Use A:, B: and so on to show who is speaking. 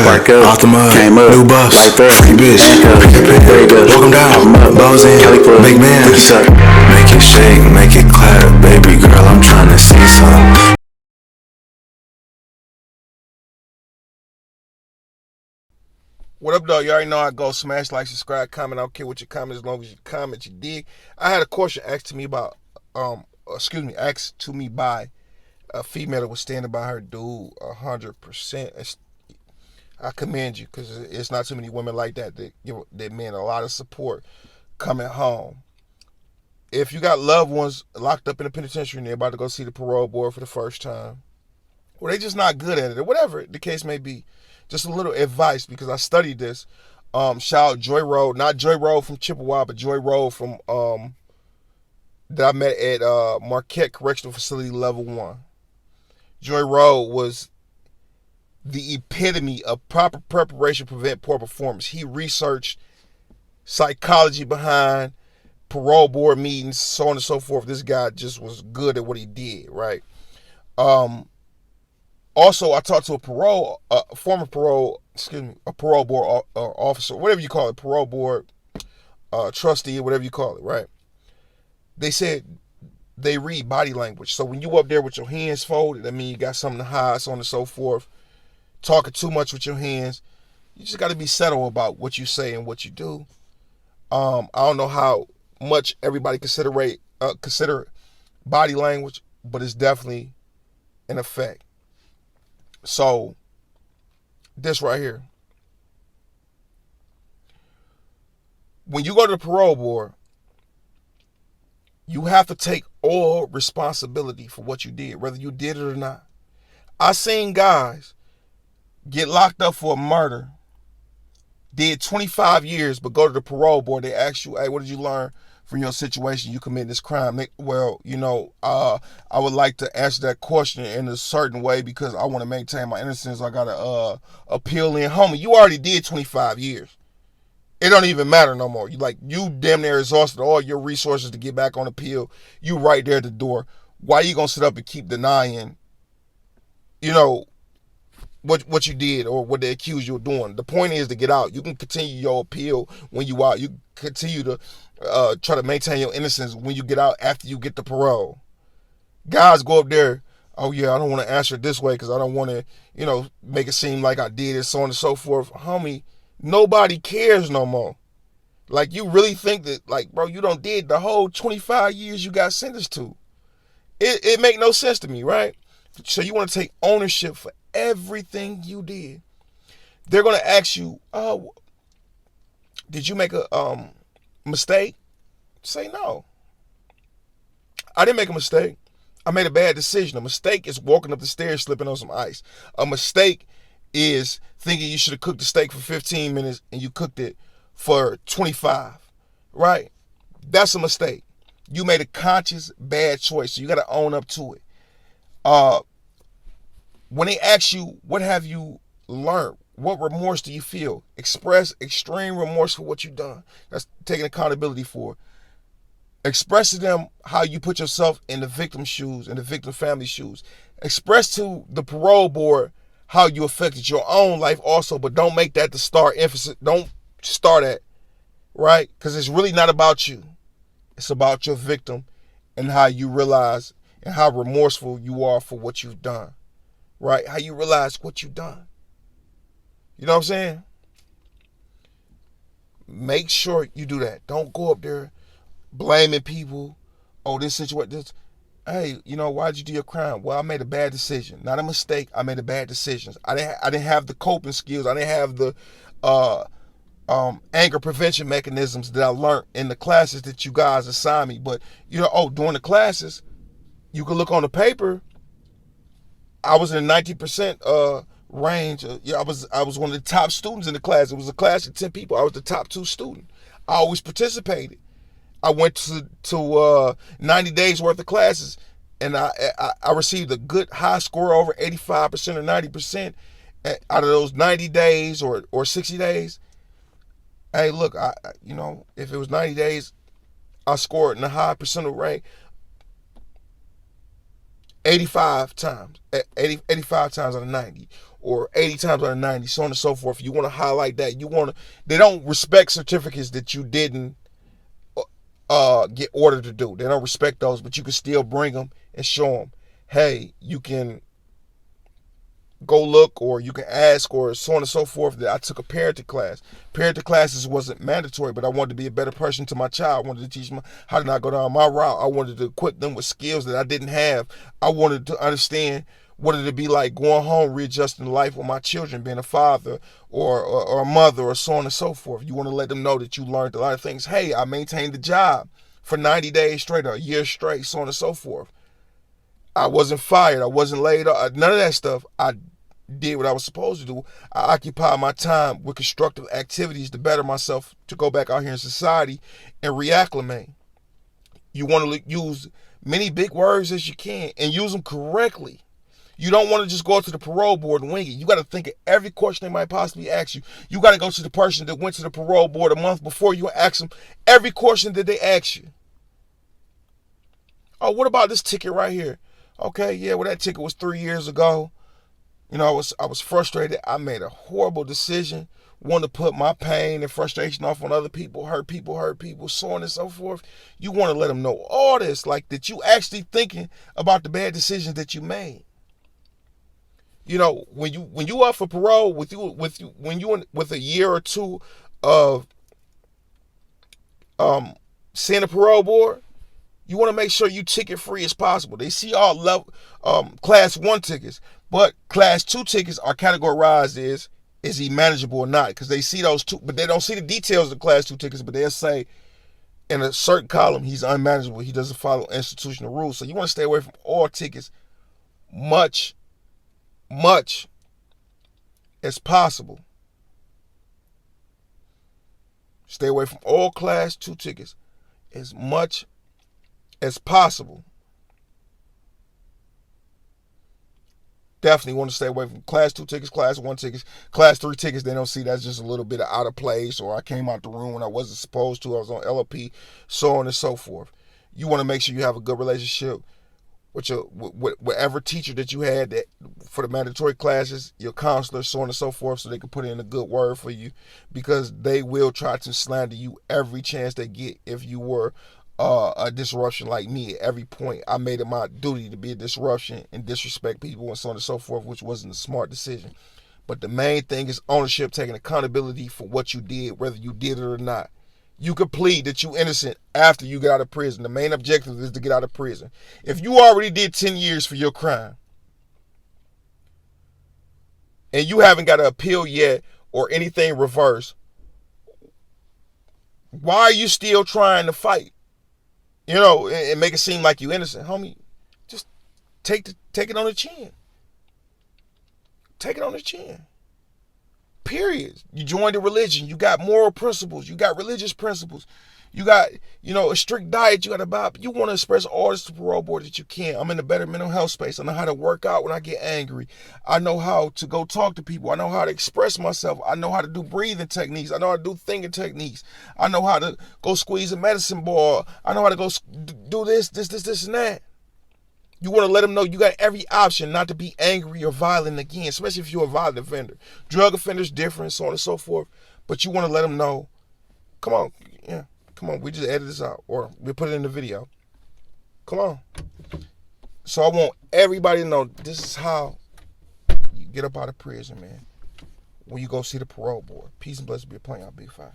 A: Spark up,
B: off the mud,
A: came up,
B: new buffs,
A: like that,
B: free bitch, pick up, walk 'em down, balls in, big man, make it shake, make it clap, baby girl, I'm tryna see some.
C: What up, though? You already know I go. Smash, like, subscribe, comment. I don't care what you comment as long as you comment, you dig. I had a question asked to me about, asked to me by a female that was standing by her dude 100%. I commend you because it's not too many women like that give that men a lot of support coming home. If you got loved ones locked up in the penitentiary and they're about to go see the parole board for the first time, or they just not good at it, or whatever the case may be, just a little advice because I studied this. Shout out Joy Road, not Joy Road from Chippewa, but Joy Road from that I met at Marquette Correctional Facility Level 1. Joy Road was the epitome of proper preparation prevent poor performance. He researched psychology behind parole board meetings, so on and so forth. This guy just was good at what he did, right? Also, I talked to a parole board officer, whatever you call it, parole board trustee, whatever you call it, right? They said they read body language. So when you up there with your hands folded, that means you got something to hide, so on and so forth. Talking too much with your hands, you just got to be settled about what you say and what you do. I don't know how much everybody consider body language, but it's definitely an effect. So this right here, when you go to the parole board, you have to take all responsibility for what you did, whether you did it or not. I seen guys get locked up for a murder, did 25 years, but go to the parole board. They ask you, hey, what did you learn from your situation? You committed this crime. I would like to answer that question in a certain way because I want to maintain my innocence. I got to appeal in. Homie, you already did 25 years. It don't even matter no more. You damn near exhausted all your resources to get back on appeal. You right there at the door. Why you going to sit up and keep denying, what you did or what they accuse you of doing? The point is to get out. You can continue your appeal when you out. You continue to try to maintain your innocence when you get out after you get the parole. Guys go up there, oh yeah, I don't want to answer it this way because I don't want to, make it seem like I did it, so on and so forth. Homie, nobody cares no more. Like, you really think that, bro, you don't did the whole 25 years you got sentenced to. It make no sense to me, right? So you want to take ownership for everything you did. They're going to ask you, oh, did you make a mistake? Say no. I didn't make a mistake. I made a bad decision. A mistake is walking up the stairs slipping on some ice. A mistake is thinking you should have cooked the steak for 15 minutes and you cooked it for 25, right? That's a mistake. You made a conscious bad choice, so you got to own up to it. When they ask you, what have you learned? What remorse do you feel? Express extreme remorse for what you've done. That's taking accountability for. Express to them how you put yourself in the victim's shoes, in the victim family's shoes. Express to the parole board how you affected your own life also, but don't make that the star emphasis. Don't start at, right? Because it's really not about you. It's about your victim and how you realize and how remorseful you are for what you've done, right? How you realize what you've done. You know what I'm saying? Make sure you do that. Don't go up there blaming people. Oh, this situation, this. Hey, why'd you do your crime? Well, I made a bad decision. Not a mistake. I made a bad decision. I didn't have the coping skills. I didn't have the anger prevention mechanisms that I learned in the classes that you guys assigned me. But during the classes, you can look on the paper. I was in the 90% range. I was one of the top students in the class. It was a class of 10 people. I was the top 2 student. I always participated. I went to 90 days worth of classes, and I received a good high score, over 85% or 90% out of those 90 days or 60 days. Hey, look, if it was 90 days, I scored in the high percentile rate 85 times out of 90. or 80 times out of 90, so on and so forth. You want to highlight that. They don't respect certificates that you didn't get ordered to do. They don't respect those, but you can still bring them and show them, hey, you can go look, or you can ask, or so on and so forth, that I took a parenting class. Parenting classes wasn't mandatory, but I wanted to be a better person to my child. I wanted to teach them how to not go down my route. I wanted to equip them with skills that I didn't have. I wanted to understand what it'd be like going home, readjusting life with my children, being a father or a mother, or so on and so forth. You want to let them know that you learned a lot of things. Hey, I maintained the job for 90 days straight, or a year straight, so on and so forth. I wasn't fired. I wasn't laid off. None of that stuff. I did what I was supposed to do. I occupied my time with constructive activities to better myself, to go back out here in society and reacclimate. You want to use many big words as you can and use them correctly. You don't want to just go to the parole board and wing it. You got to think of every question they might possibly ask you. You got to go to the person that went to the parole board a month before you, ask them every question that they ask you. Oh, what about this ticket right here? Okay, yeah, well, that ticket was 3 years ago. You know, I was frustrated. I made a horrible decision. Want to put my pain and frustration off on other people, hurt people, so on and so forth. You want to let them know all this, like that you actually thinking about the bad decisions that you made. You know, when you up for parole, with a year or two of seeing a parole board, you want to make sure you ticket free as possible. They see all level class 1 tickets, but class 2 tickets are categorized as, is he manageable or not? Because they see those two, but they don't see the details of the class 2 tickets. But they'll say in a certain column he's unmanageable. He doesn't follow institutional rules. So you want to stay away from all tickets much as possible. Stay away from all class 2 tickets as much as possible. Definitely want to stay away from class 2 tickets, class 1 tickets, class 3 tickets. They don't see that's just a little bit of out of place, or I came out the room when I wasn't supposed to. I was on LLP, so on and so forth. You want to make sure you have a good relationship with whatever teacher that you had that for the mandatory classes, your counselor, so on and so forth, so they can put in a good word for you, because they will try to slander you every chance they get if you were a disruption like me. At every point, I made it my duty to be a disruption and disrespect people and so on and so forth, which wasn't a smart decision. But the main thing is ownership, taking accountability for what you did, whether you did it or not. You could plead that you're innocent after you get out of prison. The main objective is to get out of prison. If you already did 10 years for your crime and you haven't got an appeal yet or anything reversed, why are you still trying to fight? You know, and make it seem like you innocent. Homie, just take it on the chin. Take it on the chin. Period. You joined a religion. You got moral principles. You got religious principles. You got, a strict diet you got to buy. You want to express all this to parole board that you can. I'm in a better mental health space. I know how to work out when I get angry. I know how to go talk to people. I know how to express myself. I know how to do breathing techniques. I know how to do thinking techniques. I know how to go squeeze a medicine ball. I know how to go do this, and that. You want to let them know you got every option not to be angry or violent again, especially if you're a violent offender. Drug offenders different, so on and so forth. But you want to let them know, come on, we just edit this out, or we put it in the video. Come on. So I want everybody to know this is how you get up out of prison, man. When you go see the parole board. Peace and blessings be upon y'all, BeyFoe.